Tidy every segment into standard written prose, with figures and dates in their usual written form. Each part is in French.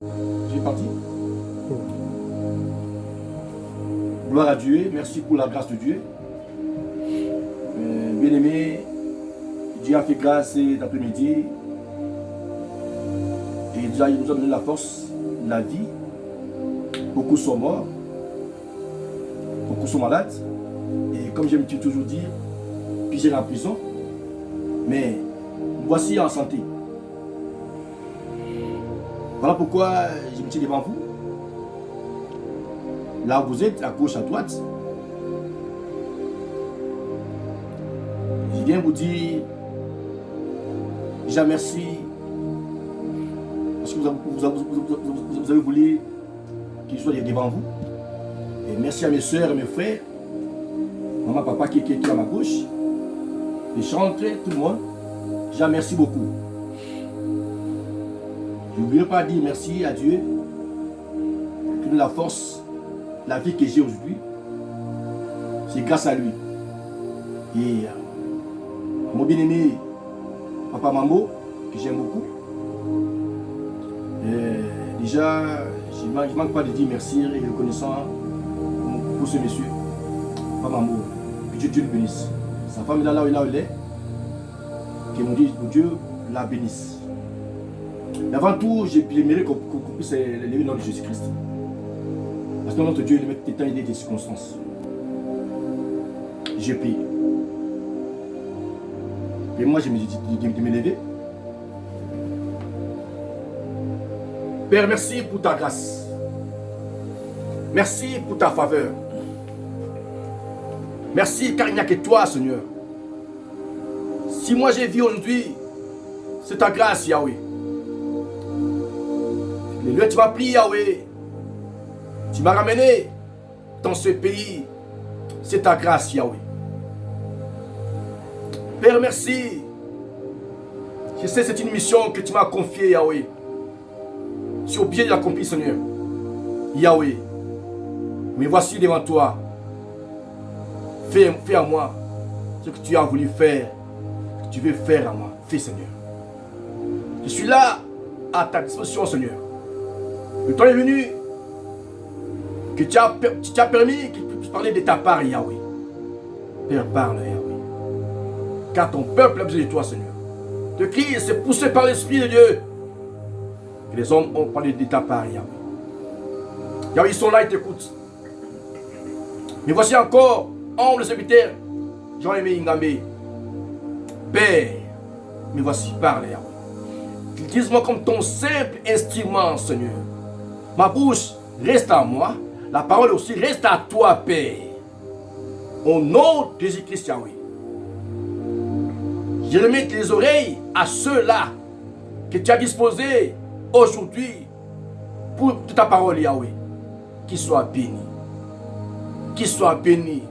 J'ai parti. Gloire à Dieu, merci pour la grâce de Dieu. Bien-aimé, Dieu a fait grâce cet après-midi. Et il nous a donné la force, la vie. Beaucoup sont morts. Beaucoup sont malades. Et comme j'aime toujours dire, puis en prison. Mais voici en santé. Voilà pourquoi je me tiens devant vous. Là où vous êtes, à gauche, à droite. Je viens vous dire, déjà merci. Parce que vous avez voulu qu'il soit devant vous. Et merci à mes soeurs et mes frères. Maman, papa qui est à ma gauche. Les chantres, tout le monde. Déjà merci beaucoup. Je n'oublierai pas de dire merci à Dieu qui donne la force, la vie que j'ai aujourd'hui. C'est grâce à lui. Et mon bien-aimé Papa Mambo, que j'aime beaucoup. Déjà, je ne manque pas de dire merci et reconnaissant pour ce monsieur, Papa Mambo. Que Dieu le bénisse. Sa femme est là où elle est. Que mon Dieu la bénisse. Mais avant tout, j'aimerais qu'on puisse élever le nom de Jésus-Christ. Parce que notre Dieu, il met des temps et des circonstances. Je prie. Et moi, je me dis de m'élever. Père, merci pour ta grâce. Merci pour ta faveur. Merci car il n'y a que toi, Seigneur. Si moi j'ai vu aujourd'hui, c'est ta grâce, Yahweh. Les lieux tu m'as pris, Yahweh. Tu m'as ramené dans ce pays. C'est ta grâce, Yahweh. Père, merci. Je sais que c'est une mission que tu m'as confiée, Yahweh. Sur bien accompli, Seigneur. Yahweh. Mais voici devant toi. Fais à moi ce que tu as voulu faire. Ce que tu veux faire à moi. Fais, Seigneur. Je suis là à ta disposition, Seigneur. Le temps est venu que tu as permis qu'il puisse parler de ta part, Yahweh. Père, parle, Yahweh. Car ton peuple a besoin de toi, Seigneur. De qui s'est poussé par l'Esprit de Dieu. Que les hommes ont parlé de ta part, Yahweh. Yahweh, ils sont là, ils t'écoutent. Mais voici encore, humble serviteur, Jean-Aimé Ingambé. Père, mais voici, parle, Yahweh. Utilise-moi comme ton simple instrument, Seigneur. Ma bouche reste à moi. La parole aussi reste à toi, Père. Au nom de Jésus-Christ, Yahweh. Je remets les oreilles à ceux-là que tu as disposés aujourd'hui pour ta parole, Yahweh. Qu'ils soient bénis. Qu'ils soient bénis.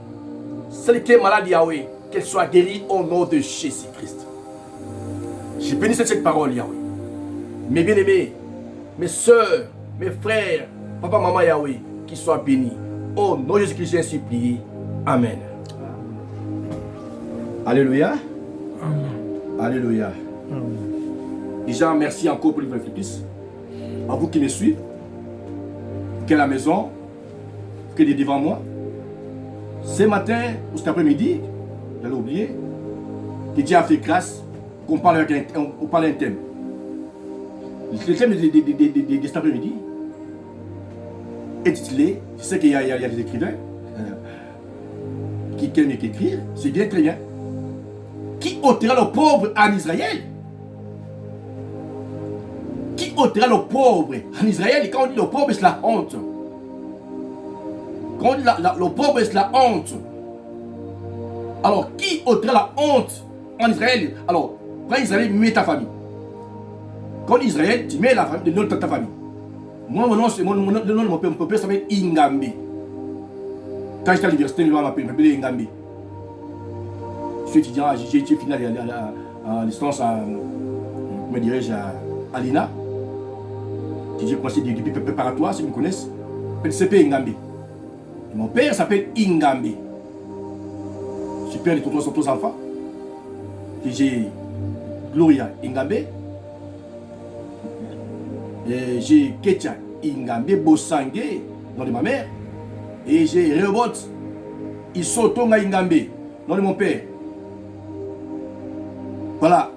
Celle qui est malade, Yahweh, qu'elle soit guérie au nom de Jésus-Christ. Je bénis cette parole, Yahweh. Mes bien-aimés, mes soeurs, mes frères, papa, maman, Yahweh, qu'ils soient bénis. Au nom de Jésus-Christ, j'ai ainsi prié. Amen. Alléluia. Amen. Alléluia. Amen. Déjà, merci encore pour le Philippis. À vous qui me suivez, qui est à la maison, qui est devant moi. Ce matin ou cet après-midi, j'allais oublier, que Dieu a fait grâce qu'on parle un thème. Le thème de cet après-midi est titulé, je sais qu'il y a des écrivains qui aiment écrire, c'est bien très bien. Qui ôtera le pauvre en Israël? Qui ôtera le pauvre en Israël? Et quand on dit le pauvre, c'est la honte. Quand on dit le pauvre, c'est la honte. Alors, qui ôtera la honte en Israël? Alors, quand Israël met ta famille. Quand Israël, tu mets la famille, le nom de ta famille. Moi, mon nom, c'est le nom de mon père s'appelle Ingambé. Quand j'étais à l'université, je m'appelais Ingambé. Je suis étudiant, j'ai fini à distance à l'INA. J'ai commencé des préparatoires, si vous me connaissez. CP Ingambé. Et mon père s'appelle Ingambé. Je suis père de tous enfants. Et j'ai Gloria Ingambé. J'ai Ketia Ingambe Bosangé, nom de ma mère. Et j'ai Rebot Isotonga Ingambe, nom de mon père. Voilà.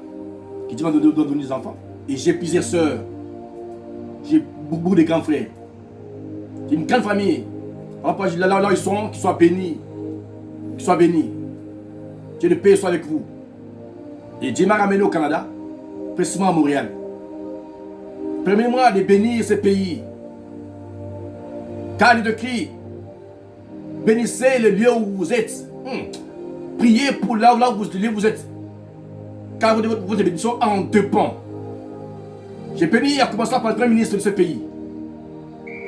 Qui dit de donner des enfants. Et j'ai plusieurs sœurs. J'ai beaucoup de grands frères. J'ai une grande famille. Là, ils sont, qu'ils soient bénis. Qu'ils soient bénis. Dieu de paix soit avec vous. Et Dieu m'a ramené au Canada, précisément à Montréal. Permettez-moi de bénir ce pays. Car il de cri. Bénissez le lieu où vous êtes. Priez pour là où vous êtes. Car votre bénédiction en dépend. J'ai béni à commencer par le premier ministre de ce pays.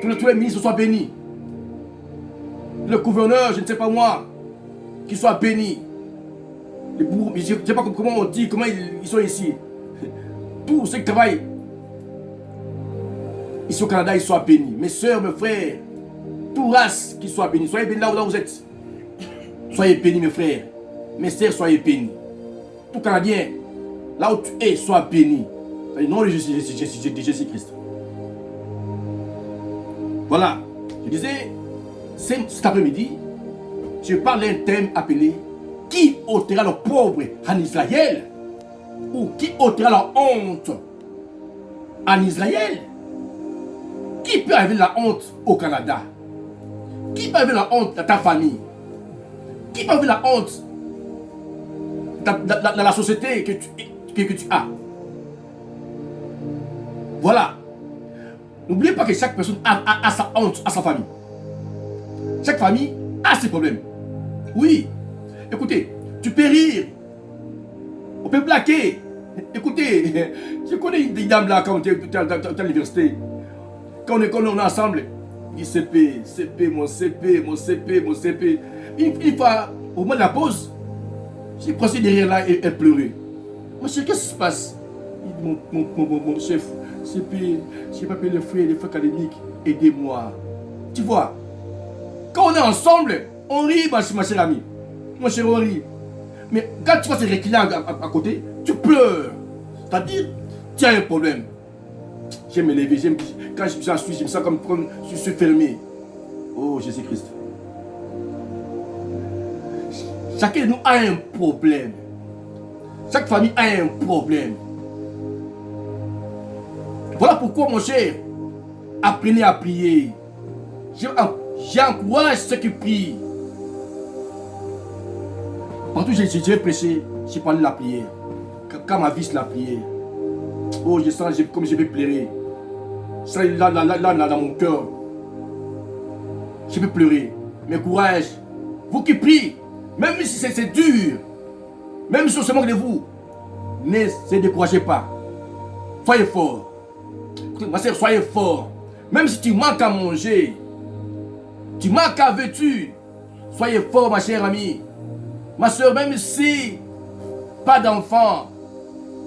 Tous les ministres soient bénis. Le gouverneur, je ne sais pas moi, qu'il soit béni. Je ne sais pas comment on dit, comment ils sont ici. Tous ceux qui travaillent ici au Canada, ils soient bénis. Mes soeurs, mes frères, tout race qui soit béni. Soyez bénis là où vous êtes. Soyez bénis, mes frères. Mes soeurs, soyez bénis. Tout Canadien, là où tu es, sois béni. Dans le nom de Jésus-Christ. Voilà. Je disais, cet après-midi, je parle d'un thème appelé qui ôtera le pauvre en Israël, ou qui ôtera la honte en Israël. Qui peut avoir la honte au Canada? Qui peut avoir la honte dans ta famille? Qui peut avoir la honte dans la société que tu as? Voilà. N'oubliez pas que chaque personne a sa honte, a sa famille. Chaque famille a ses problèmes. Oui. Écoutez, tu peux rire. On peut plaquer. Écoutez, je connais des dames là quand on est à l'université. Quand on est ensemble, ils disent CP, mon CP. Une fois, au moment de la pause, j'ai passé derrière là et elle pleurait. Moi, je sais qu'est-ce qui se passe. Mon chef, CP, j'ai pas payé les frais académiques, aidez-moi. Tu vois, quand on est ensemble, on rit, ma chère amie. Mon cher, on rit. Mais quand tu vois ces réclins à côté, tu pleures. C'est-à-dire, tu as un problème. J'aime me lever, quand je me sens comme je suis fermé. Oh Jésus-Christ. Chacun de nous a un problème. Chaque famille a un problème. Voilà pourquoi, mon cher, apprenez à prier. J'encourage ceux qui prient. Partout j'ai prêché, j'ai parlé de la prière. Quand ma vie c'est la prière. Oh, je sens comme je vais pleurer. Ça là dans mon cœur. Je vais pleurer. Mais courage. Vous qui priez, même si c'est dur, même si on se moque de vous, ne se découragez pas. Soyez fort. Ma soeur, soyez fort. Même si tu manques à manger, tu manques à vêtir, soyez fort, ma chère amie. Ma soeur, même si pas d'enfant,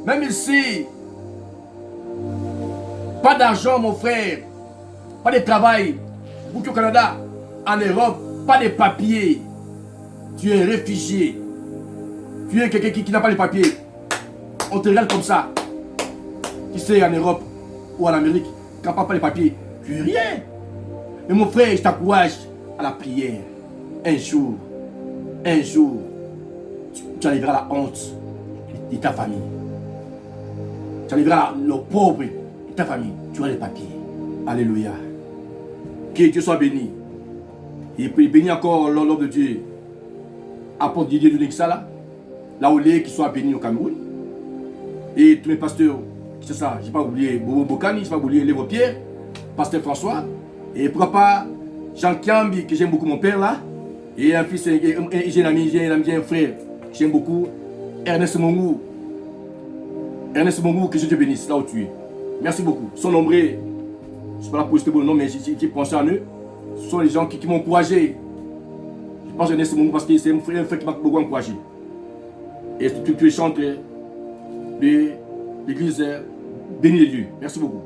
même si pas d'argent, mon frère, pas de travail, vous qui au Canada, en Europe, pas de papiers, tu es réfugié, tu es quelqu'un qui n'a pas de papiers, on te regarde comme ça. Tu sais, en Europe ou en Amérique, quand tu n'as pas de papiers, tu es rien. Mais mon frère, je t'encourage à la prière. Un jour, tu arriveras à la honte de ta famille. Tu arriveras le pauvre de ta famille. Tu auras les papiers. Alléluia. Que Dieu soit béni. Et puis béni encore l'homme de Dieu. Apôtre Didier de Nixala. Là où il est, qu'il soit béni au Cameroun. Et tous mes pasteurs, c'est ça, je n'ai pas oublié Bobo Bokani, je n'ai pas oublié Lévo Pierre, pasteur François. Et pourquoi pas Jean Kiambi, que j'aime beaucoup mon père là. Et un fils, j'ai un ami, j'ai un frère, j'aime beaucoup. Ernest Mongou, que Dieu te bénisse, là où tu es. Merci beaucoup. Ils sont nombreux, je ne suis pas là pour citer le nom, mais j'ai pensé à eux. Ce sont les gens qui m'ont encouragé. Je pense à Ernest Mongou parce que c'est un frère qui m'a beaucoup encouragé. Et tu es chanteur de l'église bénie de Dieu. Merci beaucoup.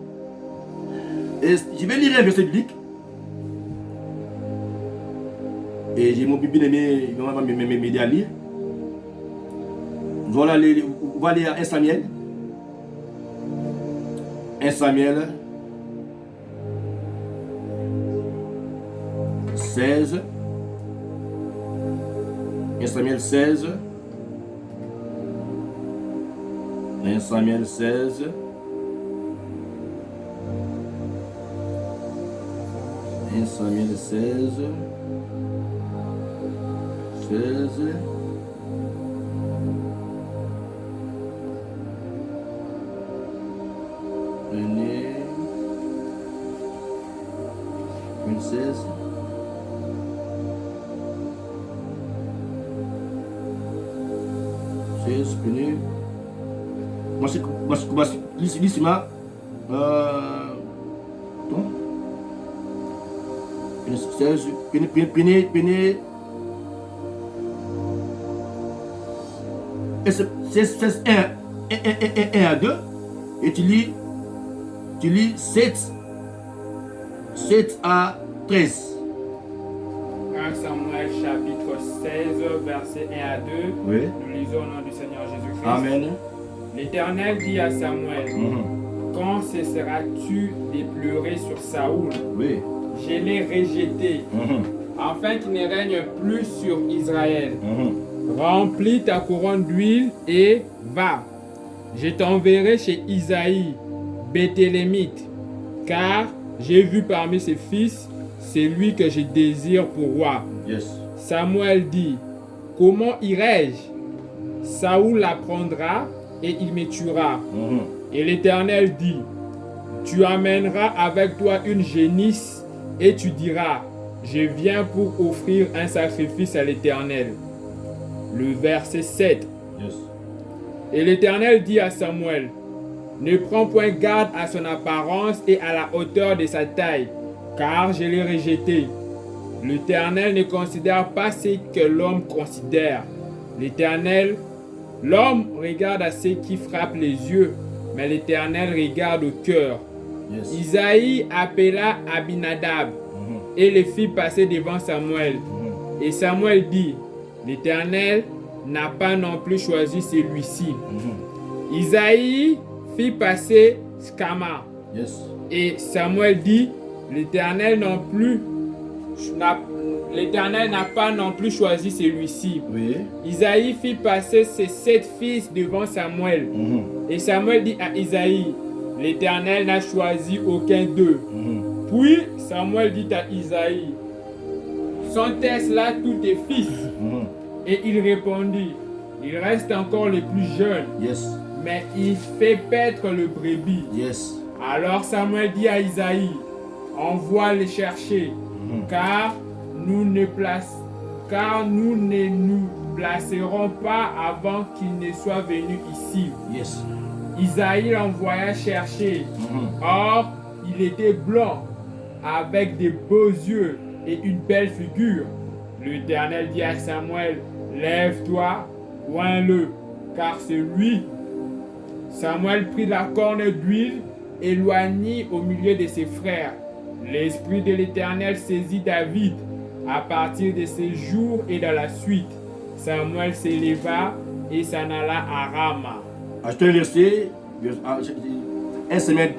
Et je vais lire un verset biblique. Et j'ai mon bibi aimé, il va m'aider à lire. On va aller à 1 Samuel. 1 Samuel, 16. 1 Samuel 16. 1 Samuel 16. 1 Samuel 16. 16. Prenez 16. Prenez. Lissima. Prenez. C'est 1 à 2. Et tu lis 7 à 13. 1 Samuel chapitre 16, verset 1 à 2. Oui. Nous lisons au nom du Seigneur Jésus-Christ. Amen. L'Éternel dit à Samuel, quand cesseras-tu de pleurer sur Saoul? Oui. Je l'ai rejeté, afin qu'il ne règne plus sur Israël. Remplis ta couronne d'huile et va. Je t'enverrai chez Isaïe, Béthélémite, car j'ai vu parmi ses fils celui que je désire pour roi. Yes. Samuel dit, comment irai-je? Saoul l'apprendra et il me tuera. Et l'Éternel dit, tu amèneras avec toi une génisse et tu diras, je viens pour offrir un sacrifice à l'Éternel. Le verset 7. Yes. Et l'Éternel dit à Samuel, ne prends point garde à son apparence et à la hauteur de sa taille, car je l'ai rejeté. L'Éternel ne considère pas ce que l'homme considère. L'homme regarde à ce qui frappe les yeux, mais l'Éternel regarde au cœur. Yes. Isaïe appela Abinadab et les fit passer devant Samuel. Et Samuel dit, l'Éternel n'a pas non plus choisi celui-ci. Isaïe fit passer Scama. Yes. Et Samuel dit, l'Éternel n'a pas non plus choisi celui-ci. Oui. Isaïe fit passer ses 7 fils devant Samuel. Et Samuel dit à Isaïe, l'Éternel n'a choisi aucun d'eux. Puis Samuel dit à Isaïe, sont-ce là tous tes fils? Et il répondit, il reste encore le plus jeune, Yes. mais il fait paître le brebis. Yes. Alors Samuel dit à Isaïe, envoie les chercher, car nous ne nous placerons pas avant qu'il ne soit venu ici. Yes. Isaïe l'envoya chercher. Or, il était blanc, avec des beaux yeux et une belle figure. L'Éternel dit à Samuel, lève-toi, oins-le, car c'est lui. Samuel prit la corne d'huile, éloignit au milieu de ses frères. L'Esprit de l'Éternel saisit David. À partir de ces jours et dans la suite, Samuel s'éleva et s'en alla à Rama. Ajoutez un verset, 1 Samuel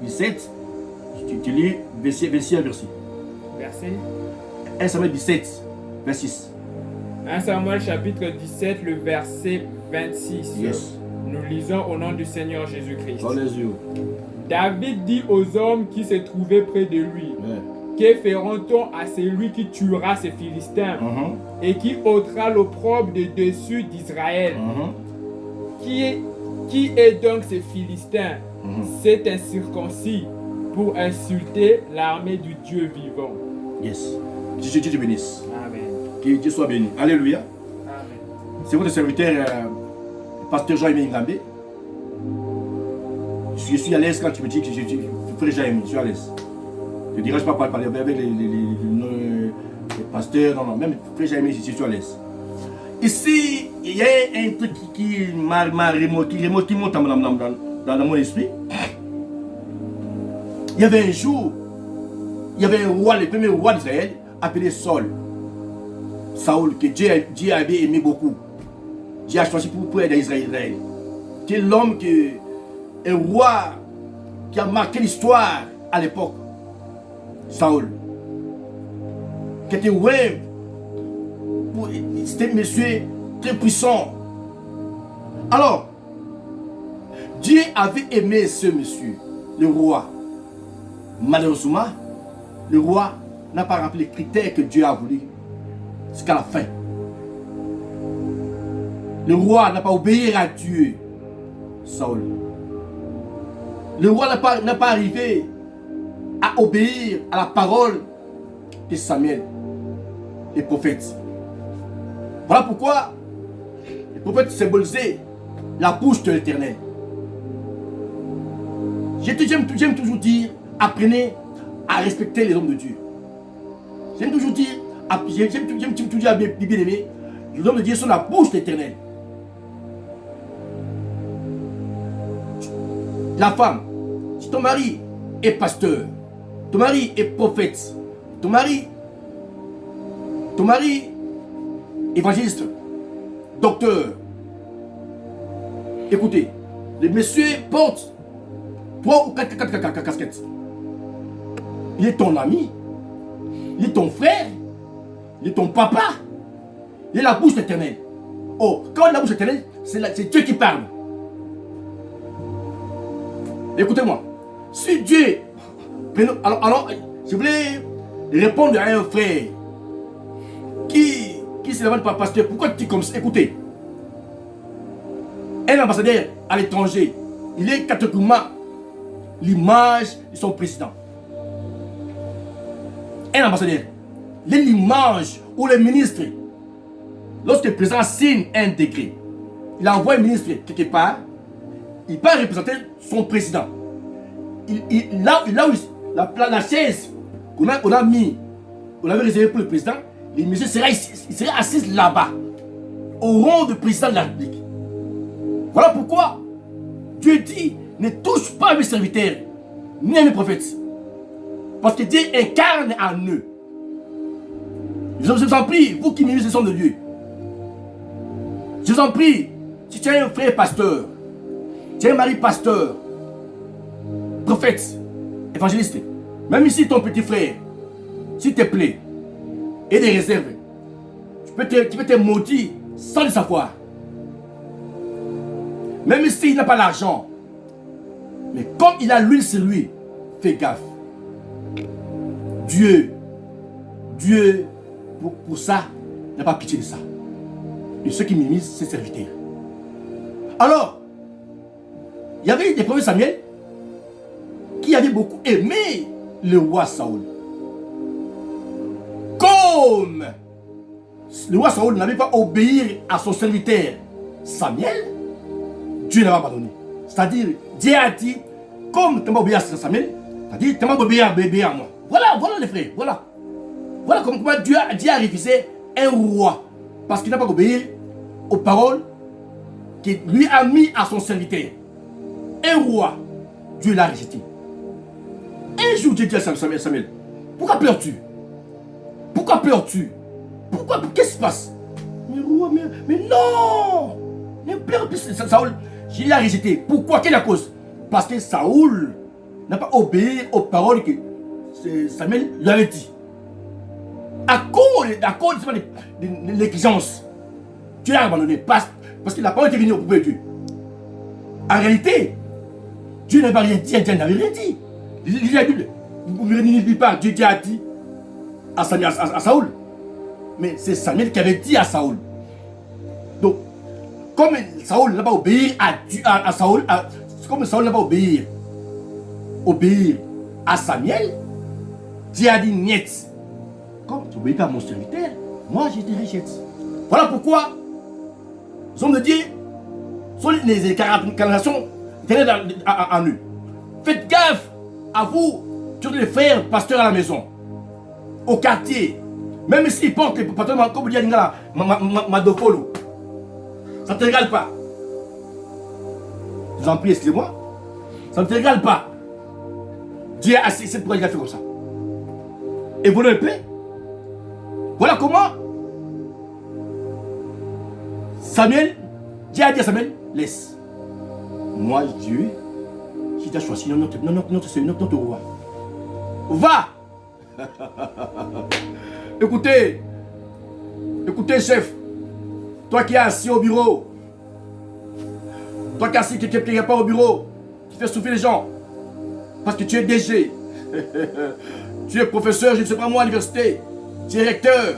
17, tu lis verset. Verset 1 Samuel 17, 26. 1 Samuel chapitre 17, le verset 26. Yes. Nous lisons au nom du Seigneur Jésus-Christ. Dans les yeux. David dit aux hommes qui se trouvaient près de lui, Ouais. que feront-on à celui qui tuera ces Philistins et qui ôtera l'opprobre de dessus d'Israël? Qui est donc ces Philistins? C'est incirconcis pour insulter l'armée du Dieu vivant. Yes. Dieu te bénisse. Amen. Que Dieu soit béni. Alléluia. Amen. C'est votre serviteur, pasteur Jean-Aimé Ngambé. Je suis à l'aise quand tu me dis que je suis frère Jean-Aimé. Je suis à l'aise. Je ne dirais pas parler avec les pasteurs. Non, même frère Jean-Aimé, je suis à l'aise. Ici, il y a un truc qui monte dans mon esprit. Il y avait un jour, il y avait un roi, le premier roi d'Israël, appelé Saul. Saul, que Dieu avait aimé beaucoup. Dieu a choisi pour aider Israël. C'est l'homme un roi qui a marqué l'histoire à l'époque. Saul. qui était ouais. C'était un monsieur très puissant. Alors, Dieu avait aimé ce monsieur, le roi. Malheureusement, le roi n'a pas rempli les critères que Dieu a voulu. Jusqu'à la fin. Le roi n'a pas obéi à Dieu, Saül. Le roi n'a pas arrivé à obéir à la parole de Samuel, les prophètes. Voilà pourquoi les prophètes symbolisaient la bouche de l'Éternel. J'aime toujours dire, apprenez à respecter les hommes de Dieu. J'aime toujours dire, j'aime toujours dire à mes bien-aimés, les hommes de Dieu sont la bouche de l'Éternel. La femme, si ton mari est pasteur, ton mari est prophète, ton mari évangéliste, docteur, écoutez, les messieurs portent 3 ou 4 casquettes. Il est ton ami, il est ton frère, il est ton papa, il est la bouche éternelle. Oh, quand il est la bouche éternelle, c'est Dieu qui parle. Écoutez-moi, si Dieu... Alors, je voulais répondre à un frère qui se lève par pasteur. Pourquoi tu es comme ça? Écoutez, un ambassadeur à l'étranger, il est catégoriquement l'image de son président. Un ambassadeur, il est l'image ou le ministre. Lorsque le président signe un décret, il envoie un ministre quelque part, il peut représenter son président. Là où la chaise qu'on a mis, on avait réservé pour le président, le monsieur serait assis là-bas, au rang de président de la République. Voilà pourquoi Dieu dit, ne touche pas à mes serviteurs, ni à mes prophètes. Parce que Dieu incarne en eux. Je vous en prie, vous qui m'écoutez le son de Dieu. Je vous en prie, si tu as un frère pasteur, tu as un mari pasteur, prophète, évangéliste, même ici ton petit frère, s'il te plaît, et des réserves, tu peux te maudire sans le savoir. Même s'il n'a pas l'argent, mais comme il a l'huile sur lui, fais gaffe. Dieu, pour ça, n'a pas pitié de ça. Et ceux qui minimisent ses serviteurs. Alors, il y avait des prophètes Samuel qui avaient beaucoup aimé le roi Saül. Comme le roi Saül n'avait pas obéi à son serviteur Samuel, Dieu n'a pas pardonné. C'est-à-dire, Dieu a dit, comme tu m'as obéi à Samuel, c'est-à-dire, tu m'as obéi à moi. Voilà les frères, voilà. Voilà comment Dieu a révisé un roi. Parce qu'il n'a pas obéi aux paroles qu'il lui a mis à son serviteur. Un roi, Dieu l'a rejeté. Un jour, Dieu dit à Samuel, pourquoi pleures-tu? Pourquoi pleures-tu? Qu'est-ce qui se passe? Mais roi, mais non! Ne pleure plus. Saül, je l'ai rejeté. Pourquoi? Quelle est la cause? Parce que Saül n'a pas obéi aux paroles que Samuel lui avait dit. À cause de l'exigence, Dieu a abandonné. Parce que la parole était venue au peuple de Dieu. En réalité, Dieu n'avait rien dit. Dieu n'avait rien dit. Lisez la Bible. Vous ne lisez pas. Dieu a dit à Saül. Mais c'est Samuel qui avait dit à Saül. Donc, comme Saül n'a pas obéi à Saül, comme Saül n'a pas obéi à Samuel, Dieu a dit niet. Comme tu n'obéis pas à mon serviteur, moi je te rejette. Voilà pourquoi les hommes de Dieu sont les incarnations en eux. Faites gaffe à vous, tous les frères pasteurs à la maison, au quartier, même s'ils portent les pasteurs comme dit Madofolo, ça ne te régale pas. Je vous en prie, excusez-moi, ça ne te régale pas. Dieu a assez, c'est pourquoi il a fait comme ça. Et vous le paix. Voilà comment Samuel, Dieu a dit à Samuel, laisse. Moi, Dieu, qui t'a choisi notre roi. Va. Écoutez, écoutez, chef. Toi qui es assis au bureau. Toi qui es assis quelque part au bureau. Qui fait souffrir les gens. Parce que tu es DG. Tu es professeur, je ne sais pas moi, à l'université. Directeur.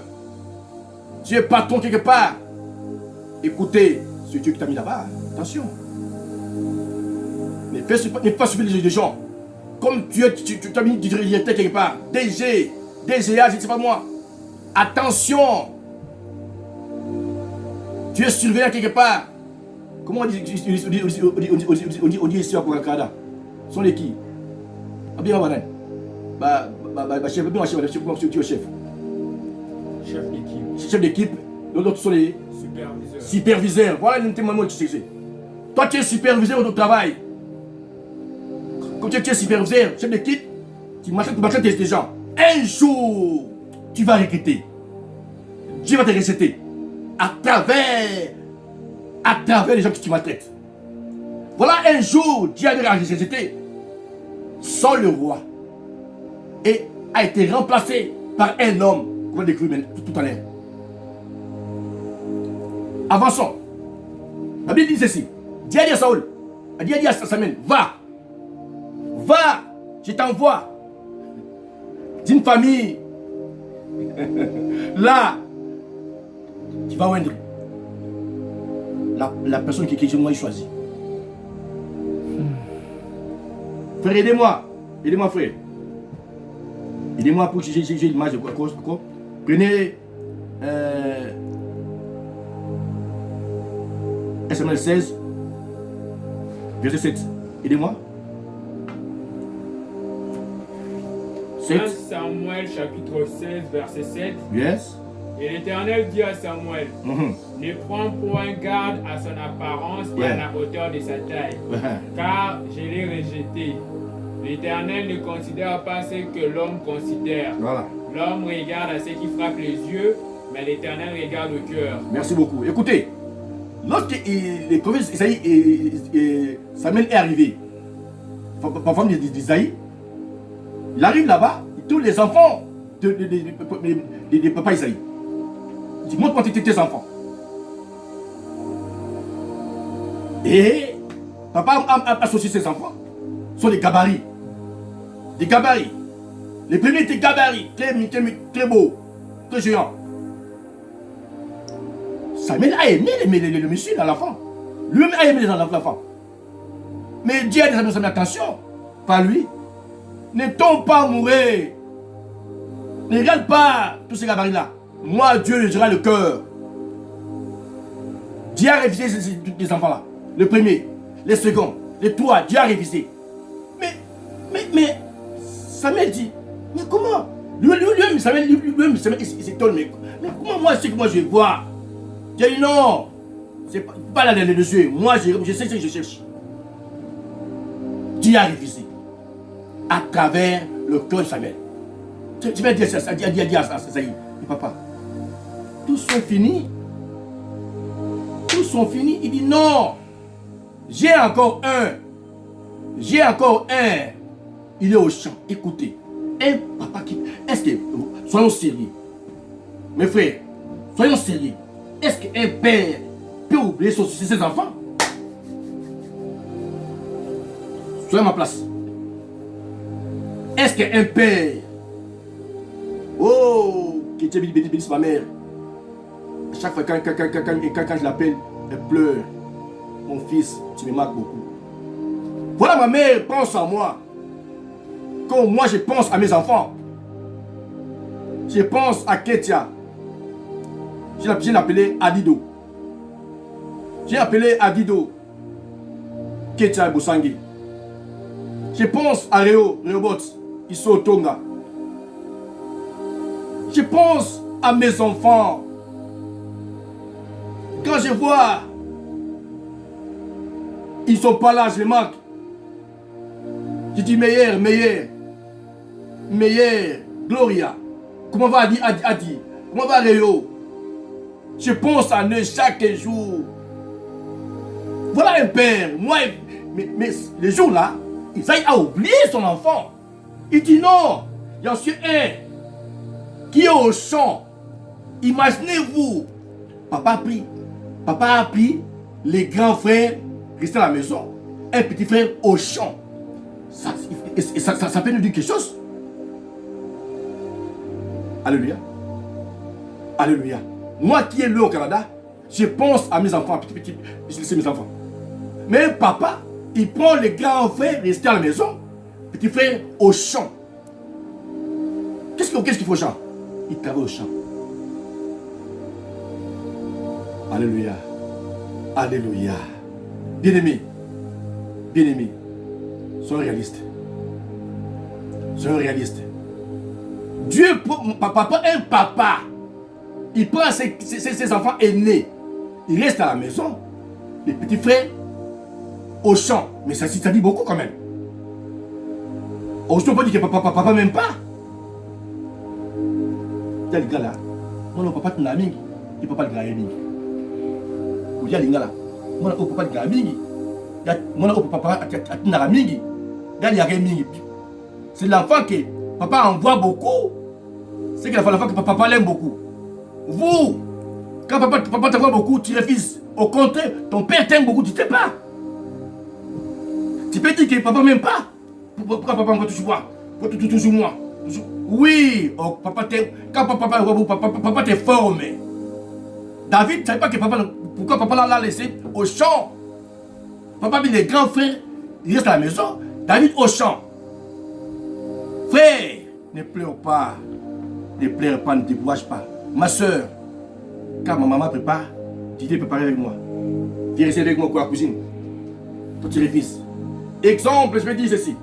Tu es patron quelque part. Écoutez, c'est Dieu qui t'a mis là-bas. Attention. Ne fais pas souffrir les gens. Comme tu as mis du directeur quelque part. DG, DGA, je ne sais pas moi. Attention. Tu es surveillant quelque part. Comment on dit ici au Canada? Sont les qui? Bien, chef, chef. Chef d'équipe. Chef d'équipe. L'autre sont les superviseurs. Voilà le témoignage que tu sais. Toi, tu es superviseur au travail. Quand tu es superviseur, chef d'équipe, tu maltraites des gens. Un jour, tu vas regretter. Dieu va te rejeter. À travers les gens que tu maltraites. Voilà un jour, Dieu a rejeté. Saul le roi. Et a été remplacé par un homme qu'on va décrire tout à l'heure. Avançons. La Bible dit ceci. Dieu a dit à Saül, Dieu a dit à Samuel, va, je t'envoie d'une famille. Là, tu vas oindre la personne que moi j'ai choisie. Frère, aidez-moi, frère. Aidez-moi pour que j'ai l'image de quoi. Prenez Samuel 16, verset 7. Aidez-moi. 1 Samuel chapitre 16, verset 7. Yes. Et l'Éternel dit à Samuel, ne prends point garde à son apparence et à la hauteur de sa taille, car je l'ai rejeté. L'Éternel ne considère pas ce que l'homme considère. Voilà. L'homme regarde à ce qui frappe les yeux, mais l'Éternel regarde au cœur. Merci beaucoup. Écoutez, lorsque les prophètes Isaïe et Samuel est arrivé, par femme d'Isaïe, il arrive là-bas, tous les enfants de papa Isaïe. Il dit, montre-moi tes enfants. Et papa a associé ses enfants. Ce sont des gabarits. Des gabarits. Les premiers étaient gabarits, très beaux, très géants. Samuel a aimé le monsieur dans l'enfant. Lui-même a aimé l'enfant. Mais Dieu a dit à Samuel, attention, pas lui. Ne tombe pas à mourir. Ne regarde pas tous ces gabarits-là. Moi, Dieu jugera le cœur. Dieu a révisé ces enfants-là. Le premier, les seconds, les trois, Dieu a révisé. Mais, Samuel dit, mais comment? Lui-même, Samuel, il s'étonne, mais comment moi, c'est que moi je vais voir? Dieu dit non, c'est pas là les yeux. Moi, je sais ce que je cherche. Dieu a révisé à travers le cœur de Samuel. Tu vas dire ça, ça dit à Saïd, papa, tous sont finis. Tous sont finis. Il dit non, j'ai encore un. Il est au champ. Écoutez, un papa qui. Est-ce que. Soyons sérieux. Mes frères, soyons sérieux. Est-ce qu'un père peut oublier ses enfants? Soyez à ma place. Est-ce qu'un père. Oh, que Dieu bénisse ma mère. À chaque fois, quand je l'appelle, elle pleure. Mon fils, tu me marques beaucoup. Voilà, ma mère pense à moi. Quand moi je pense à mes enfants. Je pense à Ketia. J'ai appelé Adido. J'ai appelé Adido. Ketia Boussangi. Je pense à Rehoboth. Ils sont au Tonga. Je pense à mes enfants. Quand je vois, ils ne sont pas là, je les marque. Je dis meilleur, Gloria. Comment va Adi? Comment va Réo? Je pense à eux chaque jour. Voilà un père. Moi, mais le jour là, Isaïe a oublié son enfant. Il dit non, il y en a un. qui est au champ. Imaginez-vous, papa a pris les grands frères restés à la maison, un petit frère au champ. Ça peut nous dire quelque chose. Alléluia. Alléluia. Moi qui est là au Canada, je pense à mes enfants, c'est mes enfants. Mais papa, il prend les grands frères restés à la maison, petit frère au champ. Qu'est-ce qu'il faut au champ? Il travaille au champ. Alléluia. Alléluia. Bien-aimés, soyons réalistes. Soyons réalistes. Dieu, papa, un papa, il prend ses enfants aînés, il reste à la maison, les petits frères au champ. Mais ça dit beaucoup quand même. Aujourd'hui, on peut dire que papa m'aime pas. Il y a les gars là, mon papa n'a mingi, il peut pas le grailler mingi. Il y a les gars là, mon papa le grailler mingi, mon papa n'a mingi, il y a les gars mingi. C'est l'enfant que papa envoie beaucoup. C'est que l'enfant que papa l'aime beaucoup. Vous, quand papa t'envoie beaucoup, tu refuses. Au contraire, ton père t'aime beaucoup, tu ne sais pas. Tu peux dire que papa m'aime pas. Pourquoi papa envoie toujours moi? Pourquoi toujours moi? Oui, oh, papa t'aime. Quand papa envoie beaucoup, papa t'est formé. David ne savait pas que pourquoi papa l'a laissé au champ. Papa a mis les grands frères, il reste à la maison. David au champ. Frère, ne pleure pas. Ne pleure pas, ne te décourage pas. Ma soeur, quand ma maman prépare, tu viens préparer avec moi. Viens rester avec moi, quoi, cousine. Toi, tu es le fils. Exemple, je vais dire ceci.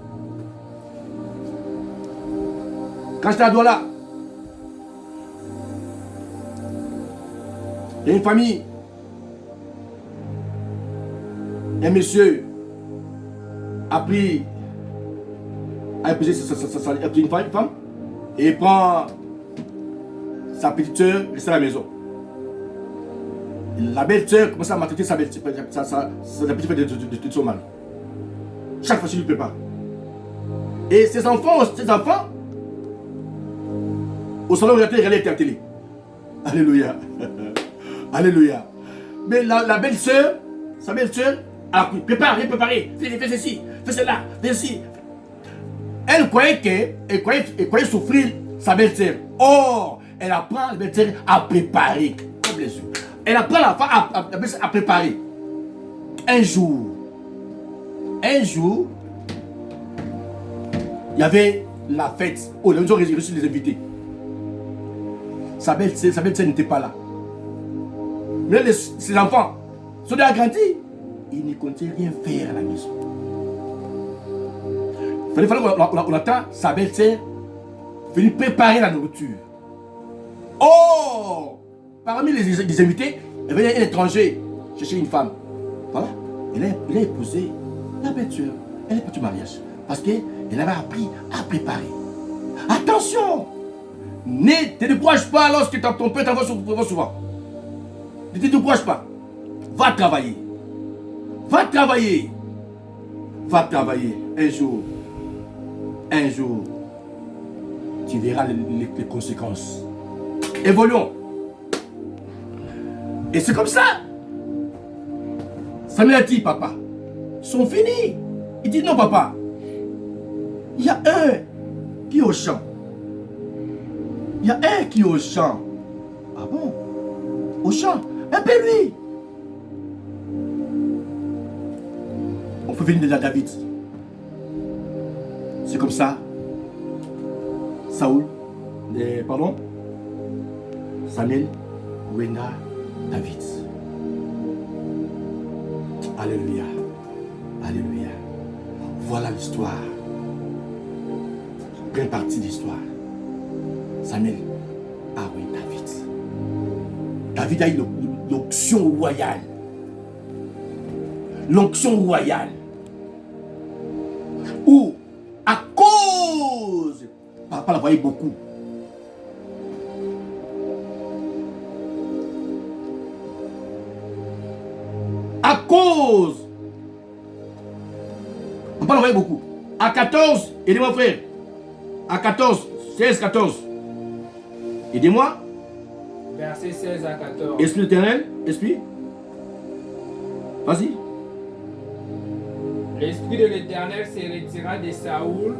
Quand j'étais à Douala, il y a une famille. Un monsieur a pris une femme et il prend sa petite soeur et reste à la maison. La belle soeur commence à maltraiter sa petite fille de son mal. Chaque fois, il lui prépare. Et ses enfants, au salon, ils regardaient la télé. Alléluia. Alléluia. Mais la belle soeur, sa belle soeur, a pris, préparé, fais ceci, fais cela, fais ceci. Elle croyait souffrir sa belle-sœur. Or, elle apprend la belle-sœur à préparer. Elle apprend la femme à préparer. Un jour, il y avait la fête. Oh, ils ont reçu les invités. Sa belle-sœur n'était pas là. Mais ses enfants sont déjà grandis. Ils ne comptaient rien faire à la maison. Il fallait qu'on attend sa belle-sœur venir préparer la nourriture. Oh! Parmi les invités, il y avait un étranger chercher une femme. Voilà. Il a épousé la belle-sœur. Elle est partie au mariage. Parce qu'elle avait appris à préparer. Attention! Ne te décourage pas lorsque ton père t'envoie souvent. Ne te décourage pas. Va travailler. Va travailler. Va travailler. Un jour, tu verras les conséquences. Évoluons. Et c'est comme ça. Samuel a dit, papa, ils sont finis. Il dit, non, papa. Il y a un qui est au champ. Il y a un qui est au champ. Ah bon? Au champ? Appelle-lui. On peut venir de David. C'est comme ça. Samuel, Wenda, David. Alléluia. Alléluia. Voilà l'histoire. Quelle partie de l'histoire? Samuel, oui, David. David a eu l'onction royale. L'onction royale. Où, à cause, papa la voyait beaucoup. À cause, papa la voyait beaucoup. À 14, aidez mon frère. À 14, 16, 14. Aidez-moi. Versets 16 à 14. Esprit éternel, esprit. Vas-y. L'esprit de l'Éternel se retira de Saoul,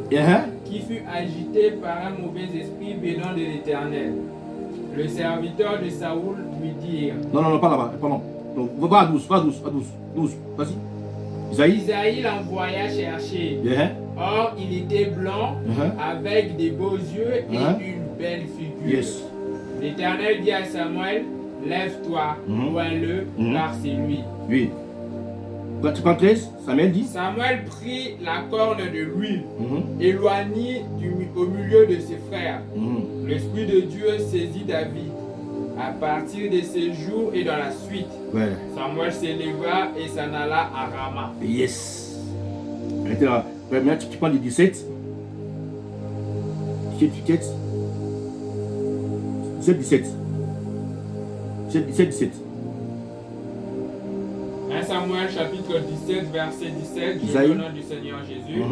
qui fut agité par un mauvais esprit venant de l'Éternel. Le serviteur de Saoul lui dit... Non, pas là-bas, pardon. Va à 12, vas-y. Isaïe l'envoya chercher. Or, il était blanc, avec des beaux yeux et une belle figure. Yes. L'Éternel dit à Samuel, lève-toi, loin-le, car c'est lui. Oui. Tu prends 13, Samuel dit. Samuel prit la corne de l'huile, éloigné au milieu de ses frères. L'Esprit de Dieu saisit David. À partir de ces jours et dans la suite, Samuel s'éleva et s'en alla à Rama. Yes. Arrêtez là. Maintenant, tu prends les 17. 17. 1 Samuel chapitre 17, verset 17, Isaïe. au nom du Seigneur Jésus.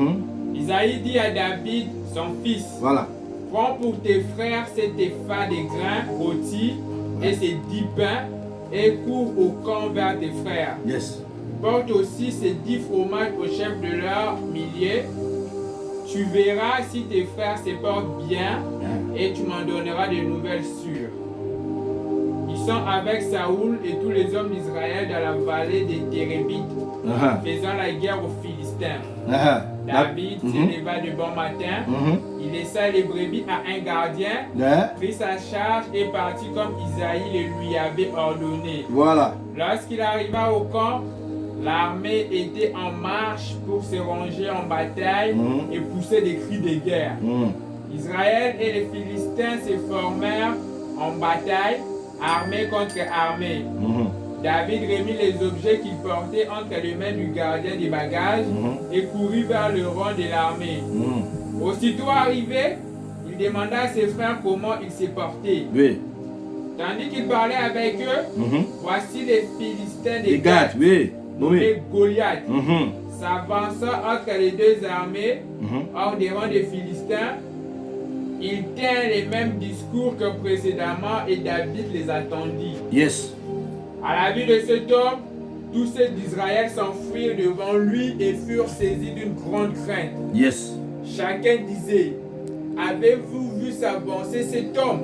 Isaïe dit à David, son fils, voilà. Prends pour tes frères cet épha de grains rôtis et ces 10 pains et cours au camp vers tes frères. Yes. Porte aussi ces 10 fromages au chef de leurs milliers. Tu verras si tes frères se portent bien et tu m'en donneras de nouvelles sûres. Ils sont avec Saoul et tous les hommes d'Israël dans la vallée des Térébites, faisant la guerre aux Philistins. David s'éleva de bon matin, il laissa les brebis à un gardien, prit sa charge et partit comme Isaïe le lui avait ordonné. Voilà. Lorsqu'il arriva au camp, l'armée était en marche pour se ranger en bataille et pousser des cris de guerre. Israël et les Philistins se formèrent en bataille, armée contre armée. David remit les objets qu'il portait entre les mains du gardien des bagages et courut vers le rang de l'armée. Aussitôt arrivé, il demanda à ses frères comment ils se portaient. Oui. Tandis qu'il parlait avec eux, voici les Philistins Les Gath, oui. et Goliath s'avançant entre les deux armées hors des rangs des Philistins. Il tint les mêmes discours que précédemment et David les attendit. Yes. À la vue de cet homme, tous ceux d'Israël s'enfuirent devant lui et furent saisis d'une grande crainte. Yes. Chacun disait, avez-vous vu s'avancer cet homme?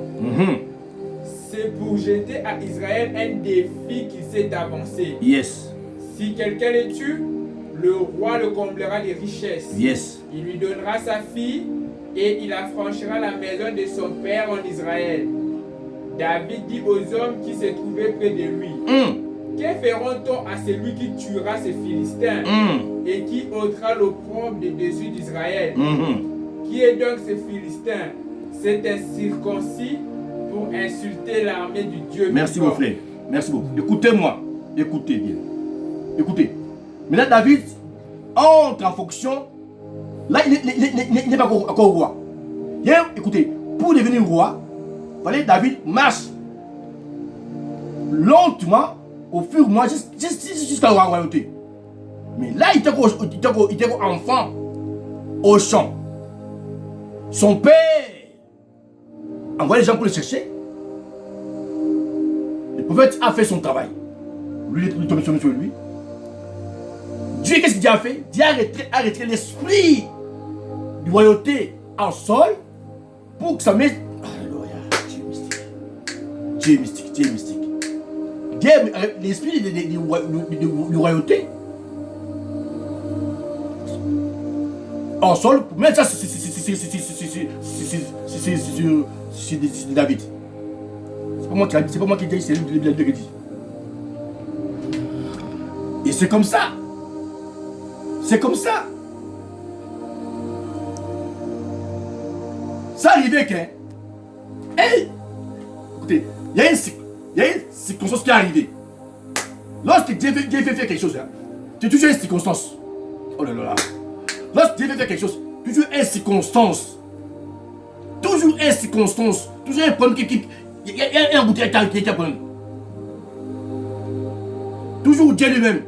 C'est pour jeter à Israël un défi qu'il s'est avancé. Yes. Si quelqu'un le tue, le roi le comblera de richesses. Yes. Il lui donnera sa fille et il affranchira la maison de son père en Israël. David dit aux hommes qui se trouvaient près de lui, que feront-on à celui qui tuera ces Philistins et qui ôtera l'opprobre de dessus d'Israël? Qui est donc ce Philistin? C'est un circoncis pour insulter l'armée du Dieu. Merci mon frère. Merci beaucoup. Écoutez-moi. Écoutez bien. Écoutez. Maintenant David entre en fonction. Là il n'est pas encore roi. Écoutez, pour devenir roi, il fallait David marche lentement au fur et à mesure jusqu'à la royauté. Mais là il était enfant au champ. Son père envoyait les gens pour le chercher. Le prophète a fait son travail. Lui, il est tombé sur lui. Dieu, qu'est-ce qu'il Dieu a fait? Dieu a retiré l'esprit de royauté en sol pour que ça mette. Alléluia, Dieu mystique. Dieu mystique. L'esprit de royauté en sol, mais ça c'est David. C'est pas moi qui dis, c'est lui qui dit. Et c'est comme ça. C'est comme ça. Ça arrivait qu'un. Hey! Écoutez, il y a une circonstance qui est arrivée. Lorsque Dieu fait faire quelque chose, c'est toujours une circonstance. Oh là là. Lorsque Dieu fait faire quelque chose, toujours une circonstance. Toujours une circonstance. Toujours un problème qui. Il y a un bouteille qui est un problème. Toujours Dieu lui-même.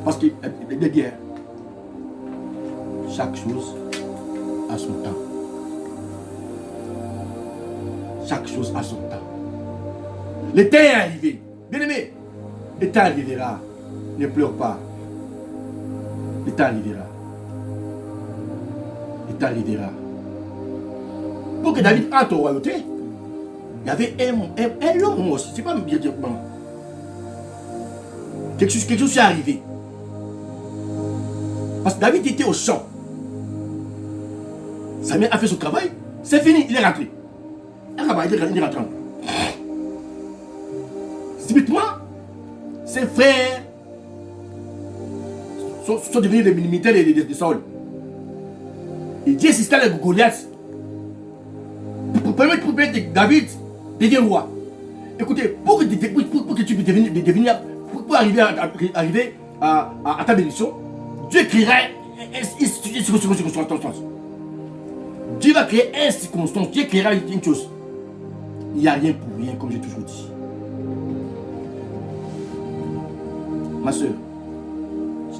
Parce qu'il est bien. Chaque chose a son temps. Chaque chose a son temps. Le temps est arrivé. Bien-aimé, le temps arrivera. Ne pleure pas. Le temps arrivera. Le temps arrivera. Pour que David entre au royauté, il y avait un homme aussi. C'est pas me dire bon. Quelque chose est arrivé. Parce que David était au champ. Samuel a fait son travail. C'est fini, il est rentré. Il est rentré. Subitement, ses frères sont devenus les militaires de Saul. Et Dieu s'installe avec Goliath pour permettre que David devienne roi. Écoutez, pour que tu puisses devenir, pour arriver à ta bénédiction, Dieu créera une circonstance. Dieu va créer une circonstance. Dieu créera une chose. Il n'y a rien pour rien, comme j'ai toujours dit. Ma soeur,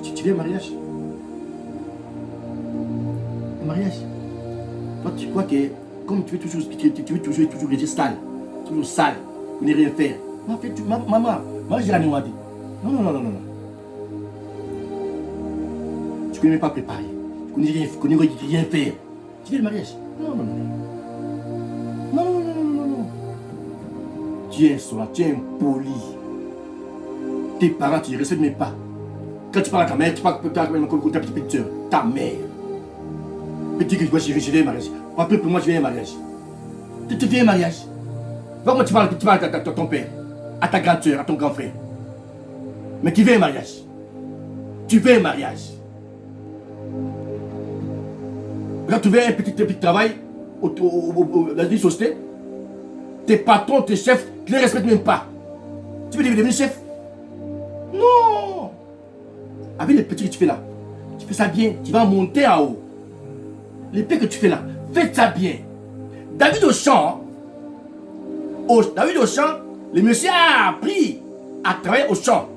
tu veux un mariage? Un mariage? Toi, tu crois que comme tu veux toujours rester sale, toujours sale, pour ne rien faire. Maman, moi j'ai la demandé. Non. Tu ne connais pas préparer. Tu ne connais rien faire. Tu veux le mariage? Non. Tu es insolent, tu es impoli. Tes parents, tu ne les respectes même pas. Quand tu parles à ta mère, tu parles comme ta petite soeur, ta mère. Petit que je vais un mariage. Après, pour moi, je vais un mariage. Tu fais un mariage. Comment tu parles à ton père, à ta grande soeur, à ton grand frère. Mais tu veux un mariage. Tu veux un mariage. Quand tu veux un petit travail dans la société, tes patrons, tes chefs, tu ne les respectes même pas. Tu veux devenir chef? Non. Avec les petits que tu fais là, tu fais ça bien, tu vas monter en haut. Les petits que tu fais là, fais ça bien. David au champ, le monsieur a appris à travailler au champ.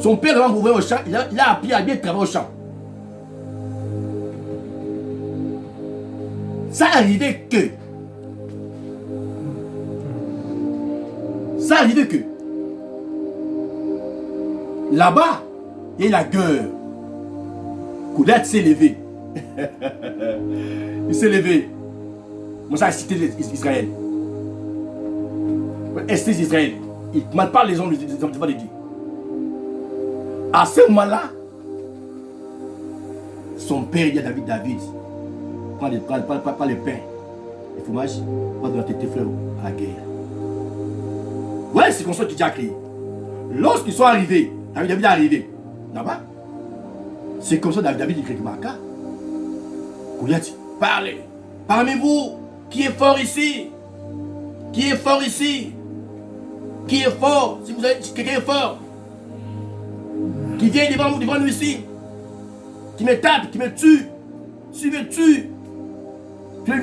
Son père, avant d'ouvrir au champ, il a appris à bien travailler au champ. Ça arrivait que là-bas, il y a eu la guerre. Goliath s'est levé. Il s'est levé. Moi, ça a cité Israël. Est-ce Israël? Il ne parle pas les hommes devant les dieux. À ce moment-là, son père dit à David, prends le pain, le fromage, va donner tes frères à la guerre. Voilà c'est comme ça qu'il a créé. Lorsqu'ils sont arrivés, David est arrivé là-bas. C'est comme ça que David écrit Marca. Goliath, parlez. Parmi-vous, qui est fort ici? Qui est fort ici? Qui est fort? Si vous avez quelqu'un est fort, qui vient devant nous ici, qui me tape, qui me tue, si me tue, puis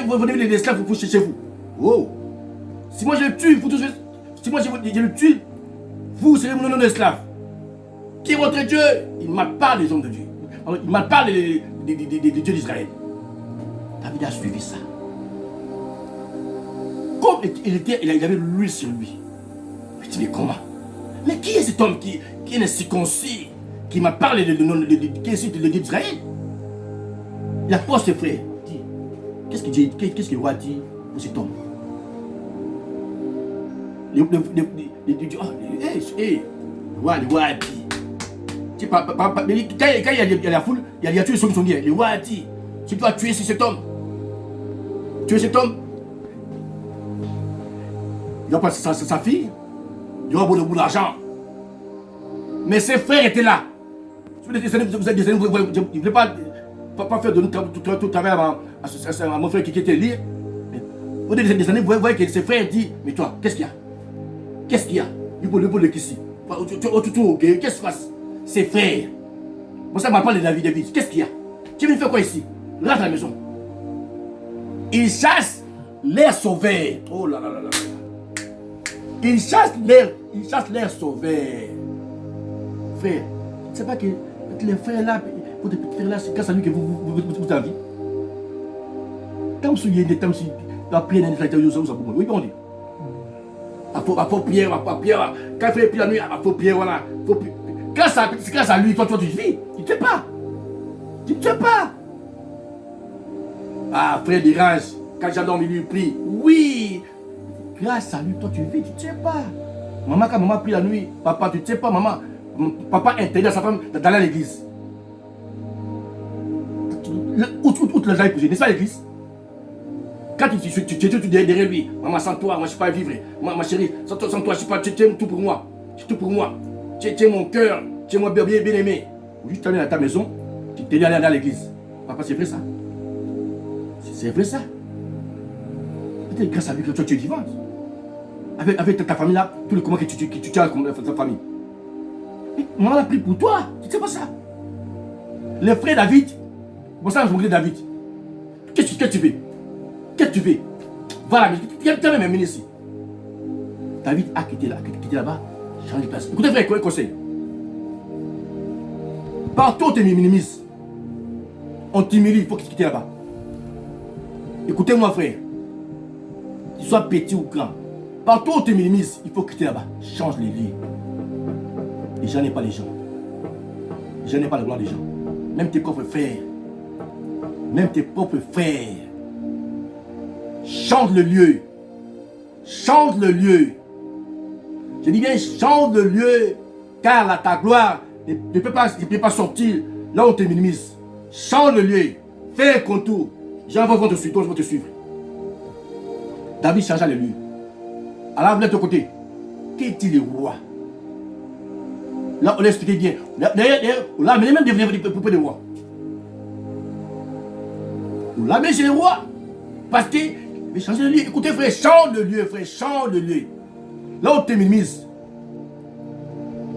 vous venez les esclaves pour chez vous. Oh! Si moi je le tue, si moi je le tue, vous serez mon nom d'esclave. Qui est votre Dieu? Il ne m'a pas les hommes de Dieu. Il ne m'a pas les dieux d'Israël. David a suivi ça. Comme il avait l'huile sur lui. Mais tu dis comment? Mais qui est cet homme qui est incirconcis, qui m'a parlé de nom de Dieu d'Israël? Il a posé ses frères. Qu'est-ce que le roi dit pour cet homme? Le roi a dit. Quand il y a la foule, il y a tué son guerre. Le roi a dit, tu dois tuer cet homme. Tuer cet homme. Il va passer sa fille. Il aura beaucoup d'argent. Mais ses frères étaient là. Vous ne voulez pas faire de nous tout travail à mon frère qui était lié. Au bout des années, vous voyez que ses frères disent, mais toi, qu'est-ce qu'il y a? Qu'est-ce qu'il y a? Il faut le ici. Qu'est-ce qui se passe? Ses frères. Moi, ça m'a parlé de la vie de vie. Qu'est-ce qu'il y a? Tu viens faire quoi ici? Rentre à la maison. Il chasse l'air sauveur. Oh là là là là. Il chasse l'air sauveur. Frère, tu sais pas que les frères là, pour des petits frères là, c'est grâce à lui que vous avez. Tam su yende, tam su la prière n'est pas ça oui bon dit. Il faut prier, quand il fait prier la nuit, il faut prier voilà. Grâce à lui, toi tu vis, tu ne sais pas. Tu ne sais pas. Ah frère Dirage, quand j'adore il lui prie, oui. Grâce à lui, toi tu vis, tu ne sais pas. Maman, quand maman prie la nuit, papa, tu ne sais pas, maman, papa interdit à sa femme d'aller à l'église. Où tu l'as épousé, n'est-ce pas l'église? Quand tu es derrière lui, maman, sans toi, moi je ne suis pas à vivre. Ma chérie, sans toi, je ne suis pas, tu es tout pour moi. Tu es tout pour moi. Tu es mon cœur, tu es mon bien aimé. Juste tu es à ta maison, tu t'es allé à l'église. Papa, c'est vrai ça. C'est vrai ça. Peut-être grâce à lui que toi tu es vivante. Avec ta famille là, tous les commandes que tu tiens comme ta famille. Maman a pris pour toi, tu ne sais pas ça. Les frères David, bon ça, je David. Qu'est-ce que tu fais? Qu'est-ce que tu fais? Voilà, tu as même ici. David a quitté là-bas, changé de place. Écoutez, frère, conseil. Partout où tu minimises, on t'humilie, il faut que tu quittes là-bas. Écoutez-moi, frère. Qu'il soit petit ou grand. Partout où tu minimises, il faut quitter là-bas. Change les lieux. Les gens n'est pas les gens. Les gens n'est pas le gloire des gens. Même tes propres frères. Même tes propres frères. Change le lieu. Change le lieu. Je dis bien change le lieu. Car là, ta gloire ne peut pas sortir là où on te minimise. Change le lieu. Fais un contour. J'envoie contre toi, je vais te suivre. David changea le lieu. Alors, vous êtes de côté. Qu'est-il le roi? Là, on l'expliquait bien. D'ailleurs, là, mais même devenir pour des rois. Là, mais c'est le roi. Parce qu'il veut changer de lieu. Écoutez, frère, change de lieu, frère, change de lieu. Là où tu minimises.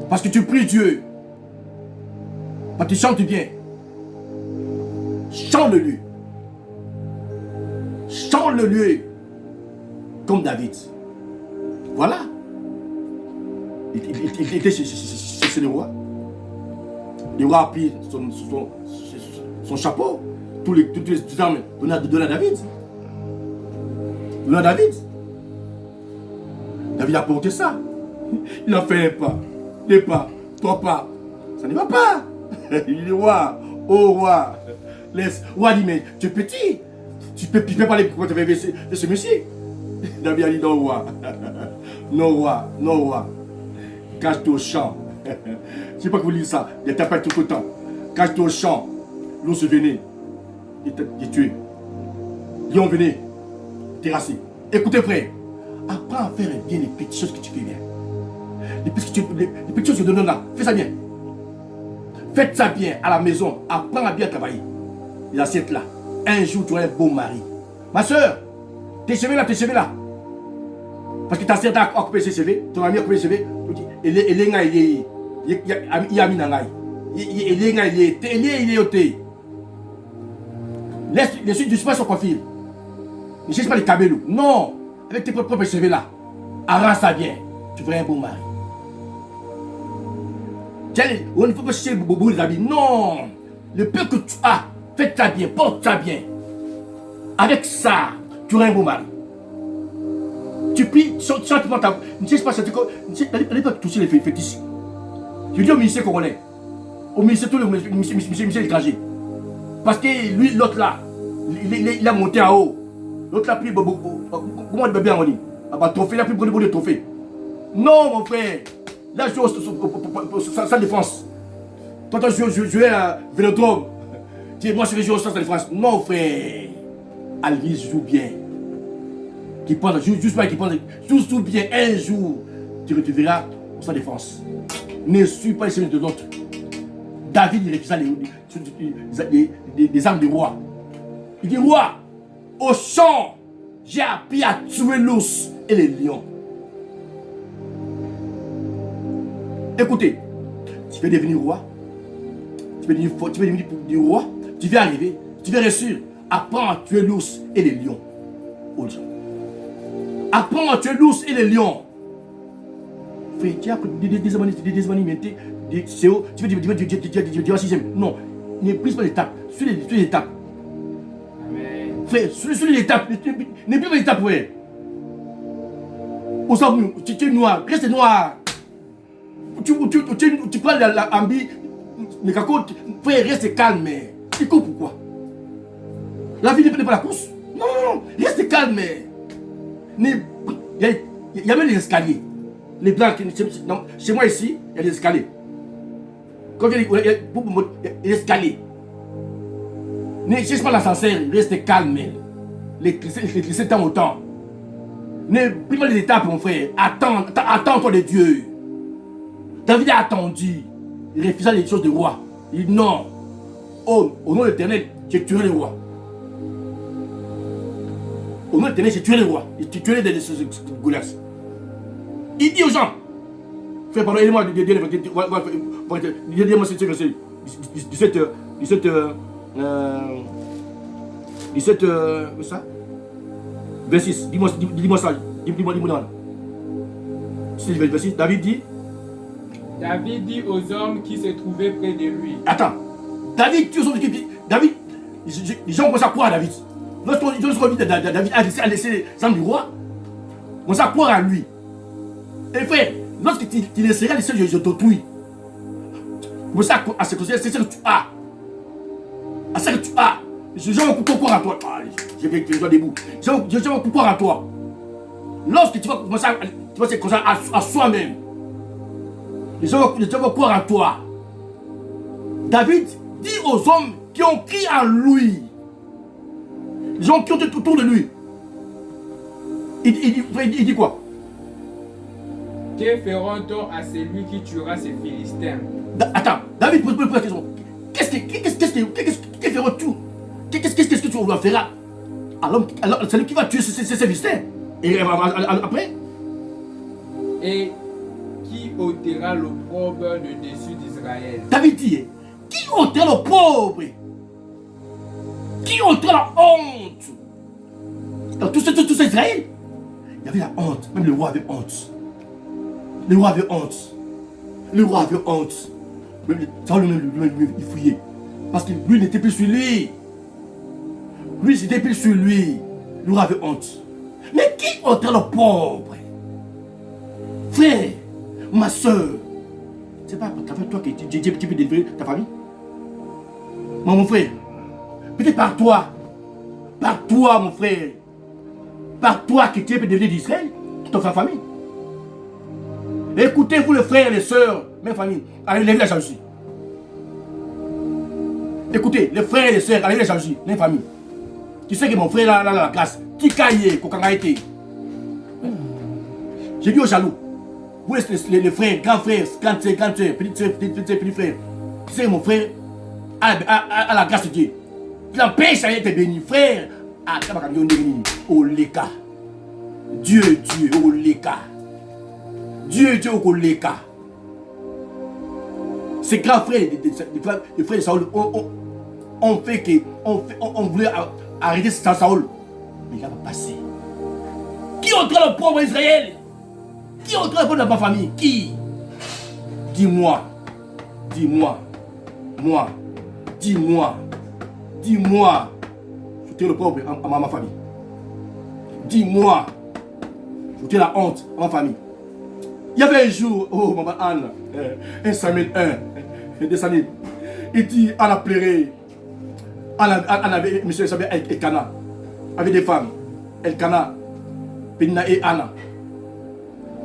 Parce que tu pries Dieu. Parce que tu chantes bien. Change le lieu. Change le lieu. Comme David. Voilà. Il était chez le roi. Le roi a pris son chapeau. Tous les armes donné à David. Donné à David. David a porté ça. Il a fait un pas. Deux pas. Trois pas. Ça ne va pas. Il dit roi. Oh roi. Laisse. Roi dit mais tu es petit. Tu peux parler pourquoi tu avais ce monsieur. David a dit non roi. Non roi. Non roi. Cache-toi au champ. Je ne sais pas que vous lisez ça. Il t'appelle tout le temps. Cache-toi au champ. L'ours venait. Il est tué. Lion venait. Terrassé. Écoutez frère. Apprends à faire bien les petites choses que tu fais bien. Les petites choses que tu donnes là. Fais ça bien. Faites ça bien à la maison. Apprends à bien travailler. Les assiettes là. Un jour tu auras un beau mari. Ma soeur. Tes cheveux là. Parce que ta soeur a occupé ses cheveux. Ton ami a occupé ses cheveux. Il y a mis dans l'ail. Il est ôté. Laisse du space au coiffure. Ne cherche pas les cabellos. Non. Avec tes propres cheveux là. Arrange ça bien. Tu feras un bon mari. On ne faut pas chercher beaucoup d'habits. Non. Le peu que tu as, fais ça bien. Porte ça bien. Avec ça, tu auras un bon mari. Tu pries, sentiment ta. Ne cherche pas cette. N'allez pas toucher les fétiches. Je dis au ministère congolais. Au ministère, tout le ministère étranger. Parce que lui, l'autre là, il a monté en haut. L'autre là a pris beaucoup. Comment il peut bien en ligne? Trophée, il a pris beaucoup de trophées. Non, mon frère. Là, je joue sa défense. Toi, je jouais à Vélodrome. Moi, je vais jouer au sa défense. Non, frère. Alvis joue bien. Qui pense, juste pas qui pense, joue bien un jour. Tu verras au sa défense. Ne suis pas les seigneurs de l'autre. David, il réfusa les armes du roi. Il dit, roi, au champ, j'ai appris à tuer l'ours et les lions. Écoutez, tu veux devenir roi, tu veux devenir roi, tu vas arriver, tu vas réussir. Apprends à tuer l'ours et les lions. Apprends à tuer l'ours et les lions. Frère, tu as des humanités, des CO, tu veux dire sixième. Non, ne prise pas l'étape. Suis les étapes. Frère, sur l'étape, n'est plus l'étape, frère. Tu es noir, reste noir. Tu prends la ambi, mais frère, reste calme. Tu comprends pourquoi? La vie n'est pas la course. Non, non, non, reste calme. Il y a même les escaliers. Les blancs, chez moi ici, il y a des escaliers. Quand il y a des escaliers. Ne cherche pas l'ascenseur, reste calme. Les 7 ans autant. Ne prie pas les étapes, mon frère. Attends-toi de Dieu. David a attendu. Il refusa les choses du roi. Il dit non. Oh, au nom de l'Éternel, j'ai tué le roi. Au nom de l'Éternel, j'ai tué le roi. J'ai tué les Goliath. Il dit aux gens, frère, pardon, aidez-moi, dis-moi ce verset. 17, ça 26, dis-moi ça, dis-moi. C'est 26, David dit aux hommes qui se trouvaient près de lui. Attends, David, les gens commencent à croire à David. Lorsqu'on dit David a laissé les armes du roi, on commence à croire à lui. Et frère, lorsque tu laisseras les seuls, je t'autoui. Commence à se considérer, c'est ce que tu as. À ce que tu as. Les gens vont croire à toi. Je vais te mettre debout. Les gens vont croire à toi. Lorsque tu vas commencer à soi-même, les gens vont croire à toi. David dit aux hommes qui ont crié en lui, les gens qui ont été autour de lui, il dit quoi? Que feront-on à celui qui tuera ces Philistins? Attends, David pose la question. Qu'est-ce que tu vas faire alors celui qui va tuer ces Philistins? Et après? Et qui ôtera l'opprobre de dessus d'Israël? David dit, qui ôtera l'opprobre? Qui ôtera la honte? Dans tout ce Israël, il y avait la honte. Même le roi avait honte. Le roi avait honte. Le roi avait honte. Saül lui-même, il fouillait. Parce que lui n'était plus sur lui. Lui, c'était plus sur lui. Le roi avait honte. Mais qui ôtera le pauvre? Frère, ma soeur, c'est pas toi qui peux délivrer ta famille? Mon frère, peut-être par toi, mon frère, par toi que tu peux délivrer d'Israël, toute ta famille. Écoutez-vous les frères et les sœurs, même famille, allez lever la jalousie. Écoutez, les frères et les sœurs, allez lever la jalousie, même famille. Tu sais que mon frère là, la grâce, qui caillé, kokanga été. J'ai dit aux jaloux, vous les frères, grands frères, grandes sœurs, petits frères. Tu sais que mon frère a la grâce de Dieu. Il empêche à être béni, frère. Oh les cas. Dieu, oh les cas. Dieu, au Leka. Ces grands frères, les frères de Saül, on voulait arrêter Saül. Mais il va passer. Qui ôtera le pauvre Israël? Qui ôtera le pauvre de ma famille? Qui? Dis-moi. Je le pauvre à ma famille. Dis-moi. Je la honte à ma famille. Il y avait un jour, oh maman Anne, 1 Samuel 1, 2 Samuel, il dit, Anne a pleuré. Anne avait, monsieur Samuel Elkana, avec des femmes, Elkana, Pénina et Anna.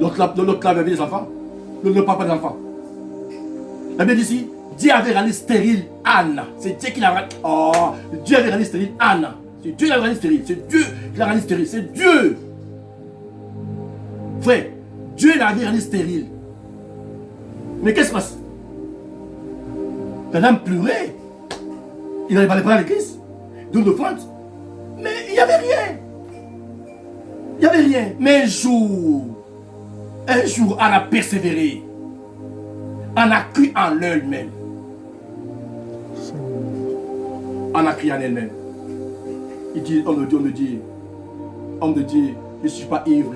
L'autre là avait des enfants, le papa des enfants. La Bible dit ici, Dieu avait rendu stérile Anne. C'est Dieu qui l'a rendu. Oh, Dieu avait rendu stérile Anne. C'est Dieu qui l'a rendu stérile. C'est Dieu qui l'a rendu stérile. C'est Dieu. Frère, Dieu l'avait rendu stérile. Mais qu'est-ce qui se passe? La dame pleurait. Il n'allait pas les prendre à l'église. D'une offrande. Mais il n'y avait rien. Il n'y avait rien. Mais un jour, elle a persévéré. Elle a cru en elle-même. Elle a cru en elle-même. Il dit, homme de Dieu, je ne suis pas ivre.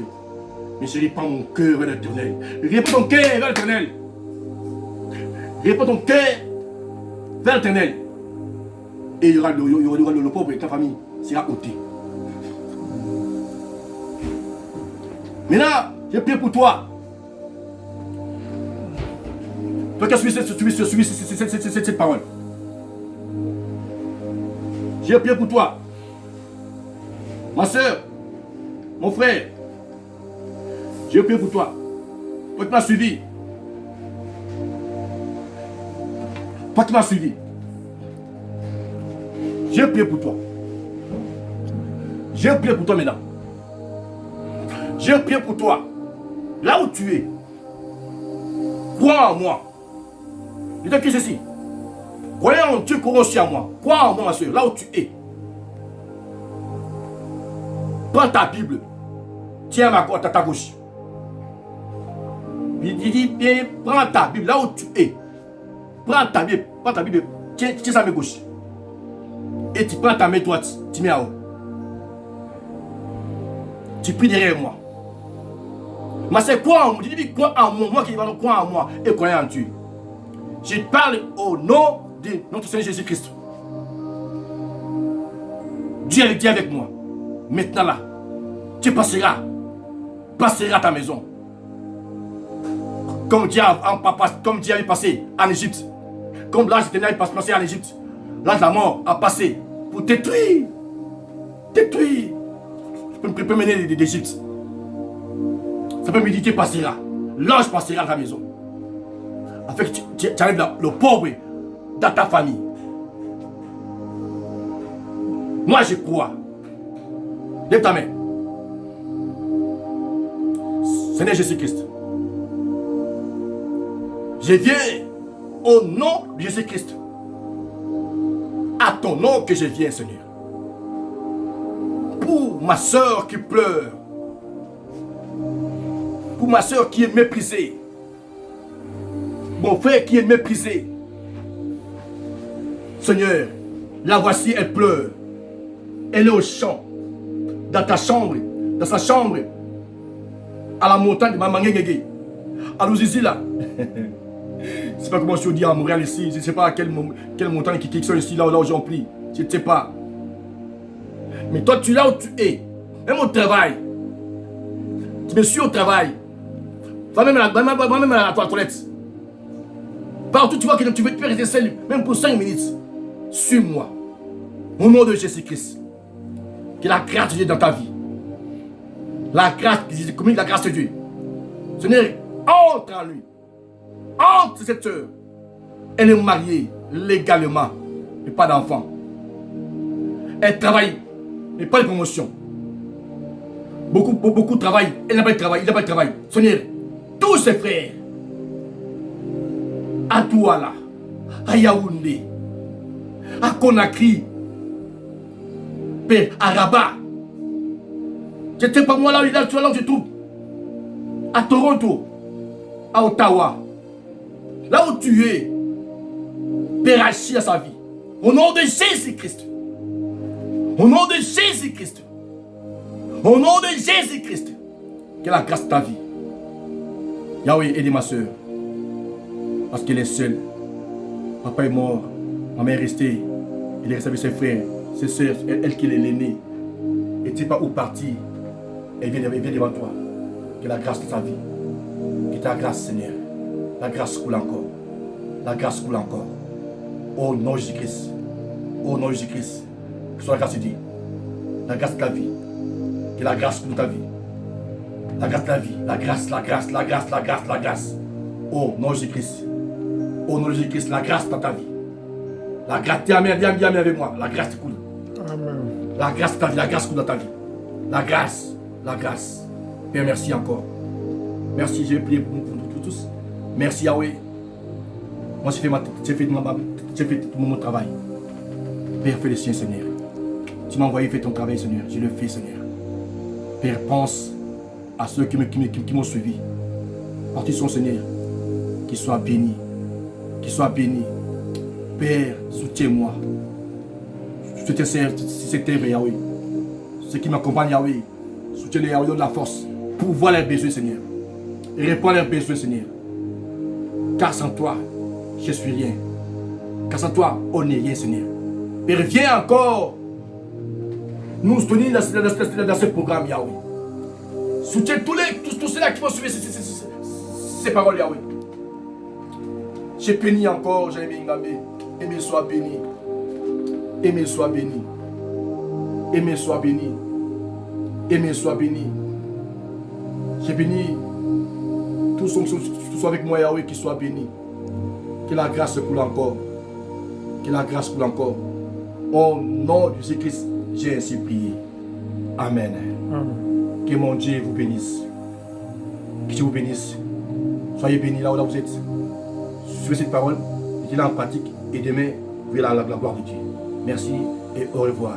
Mais je répands mon cœur vers l'Éternel. Répands ton cœur vers l'Éternel. Répands ton cœur vers l'Éternel. Et il y aura le pauvre et ta famille sera ôté. Maintenant, j'ai prié pour toi. Toi qui as suivi cette parole. J'ai prié pour toi. Ma soeur, mon frère, j'ai prié pour toi. Toi qui m'as suivi. Toi qui m'as suivi. J'ai prié pour toi. J'ai prié pour toi maintenant. J'ai prié pour toi. Là où tu es. Crois en moi. Je te dis ceci. Croyez en Dieu, crois aussi en moi. Crois en moi, ma soeur, là où tu es. Prends ta Bible. Tiens à ta gauche. Il dit bien, prends ta Bible là où tu es. Prends ta Bible. Tiens sa main gauche. Et tu prends ta main droite. Tu mets en haut. Tu pries derrière moi. Mais c'est quoi en moi? Je dis quoi en moi? Moi qui va croire en moi et croire en Dieu. Je parle au nom de notre Seigneur Jésus-Christ. Dieu est avec moi. Maintenant là, tu passeras à ta maison. Comme Dieu avait passé en Égypte. Comme l'âge éternel est passé en Égypte. L'âge de la mort a passé pour détruire. Détruire. Je peux mener d'Égypte. Ça peut me dire que tu passeras. L'ange passera à ta maison. Afin que tu enlèves le pauvre dans ta famille. Moi je crois. Lève ta main. Seigneur Jésus-Christ. Je viens au nom de Jésus-Christ. À ton nom que je viens, Seigneur. Pour ma soeur qui pleure. Pour ma soeur qui est méprisée. Mon frère qui est méprisé. Seigneur, la voici, elle pleure. Elle est au champ. Dans ta chambre. Dans sa chambre. À la montagne de Mamangengege. À Louzizi là. Je ne sais pas comment je dis à Montréal ici. Je ne sais pas à quelle montagne qui sont ici, là où j'en prie. Je ne sais pas. Mais toi, tu es là où tu es. Même au travail. Tu me suis au travail. Va même à la toilette. Partout, tu vois que tu veux rester seul, même pour 5 minutes. Suis-moi. Au nom de Jésus-Christ. Que la grâce de Dieu dans ta vie. La grâce de Dieu. Seigneur, entre en lui. Entre cette heure. Elle est mariée légalement. Mais pas d'enfant. Elle travaille. Mais pas de promotion. Beaucoup travaillent. Elle n'a pas de travail. Il n'a pas de travail. Seigneur, tous ses frères. À Douala. À Yaoundé. À Conakry. À Rabat. Je ne sais pas moi là où je trouve. À Toronto. À Ottawa. Là où tu es. Père, agis à sa vie. Au nom de Jésus-Christ. Au nom de Jésus-Christ. Au nom de Jésus-Christ. Que la grâce de ta vie. Yahweh, aide ma soeur. Parce qu'elle est seule. Papa est mort. Ma mère est restée. Elle est restée avec ses frères, ses soeurs. Elle qui est l'aînée. Et tu ne sais pas où partir. Elle vient devant toi. Que la grâce de ta vie. Que ta grâce, Seigneur. La grâce coule encore. La grâce coule encore. Au nom de Jésus-Christ. Au nom de Jésus-Christ. Que soit la grâce de Dieu. La grâce de ta vie. Que la grâce coule ta vie. La grâce de ta vie. La grâce, la grâce, la grâce, la grâce, la grâce. Au nom de Jésus-Christ. Au nom de Jésus-Christ. La grâce dans ta vie. La grâce, viens avec moi. La grâce coule. Amen. La grâce de ta vie. La grâce coule dans ta vie. La grâce. La grâce. Père, merci encore. Merci, j'ai prié pour tous. Merci Yahweh. Moi j'ai fait mon travail. Père, fais le sien, Seigneur. Tu m'as envoyé faire ton travail, Seigneur. Je le fais, Seigneur. Père, pense à ceux qui m'ont suivi. Partis sont, Seigneur. Qu'ils soient bénis. Qu'ils soient bénis. Père, soutiens-moi. Soutiens cette œuvre, Yahweh. Ceux qui m'accompagnent, Yahweh. Soutiens-les, Yahweh, donne la force pour voir leurs besoins, Seigneur. Et réponds à leurs besoins, Seigneur. Car sans toi, je suis rien. Car sans toi, on n'est rien, Seigneur. Père, viens encore nous soutenir dans ce programme, Yahweh. Soutiens tous ceux-là qui vont suivre ces paroles, Yahweh. J'ai béni encore, j'ai aimé Ngambé. Aimé soit béni. Aimé soit béni. Aimé soit béni. Aimé soit béni. J'ai béni tous ceux qui sont avec moi, Yahweh, qui soient bénis. Que la grâce coule encore. Que la grâce coule encore. Au nom de Jésus-Christ, j'ai ainsi prié. Amen. Amen. Que mon Dieu vous bénisse. Que Dieu vous bénisse. Soyez bénis là où vous êtes. Suivez cette parole, mettez-la en pratique et demain, vous verrez la gloire de Dieu. Merci et au revoir.